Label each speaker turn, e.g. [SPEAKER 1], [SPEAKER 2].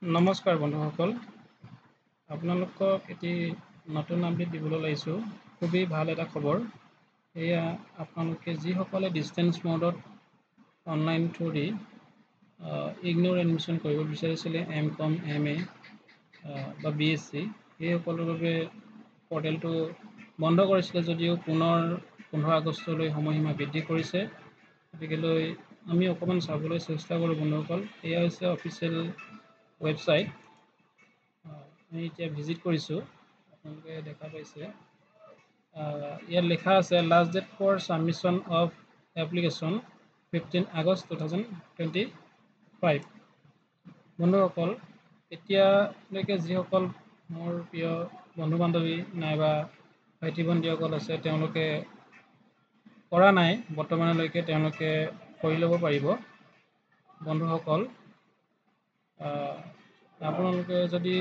[SPEAKER 1] নমস্কাৰ বন্ধুসকল, আপোনালোকক এটি নতুন আপডেট দিবলৈ ওলাইছোঁ। খুবেই ভাল এটা খবৰ। এয়া আপোনালোকে যিসকলে ডিষ্টেঞ্চ মোডত অনলাইন থ্ৰুদি ইগন'ৰ এডমিশ্যন কৰিব বিচাৰিছিলে M.Com, MA বা BSc, সেইসকলৰ বাবে পৰ্টেলটো বন্ধ কৰিছিলে যদিও পুনৰ 15 আগষ্টলৈ সময়সীমা বৃদ্ধি কৰিছে। গতিকেলৈ আমি অকণমান চাবলৈ চেষ্টা কৰোঁ বন্ধুসকল। এয়া হৈছে অফিচিয়েল ৱেবছাইট। আমি এতিয়া ভিজিট কৰিছোঁ, আপোনালোকে দেখা পাইছে। ইয়াত লিখা আছে last date for submission of application 15 August 2025। বন্ধুসকল, এতিয়ালৈকে যিসকল মোৰ প্ৰিয় বন্ধু বান্ধৱী নাইবা ভাইটি ভণ্টিসকল আছে, তেওঁলোকে কৰা নাই বৰ্তমানলৈকে, তেওঁলোকে কৰি ল'ব পাৰিব। বন্ধুসকল, আপোনালোকে যদি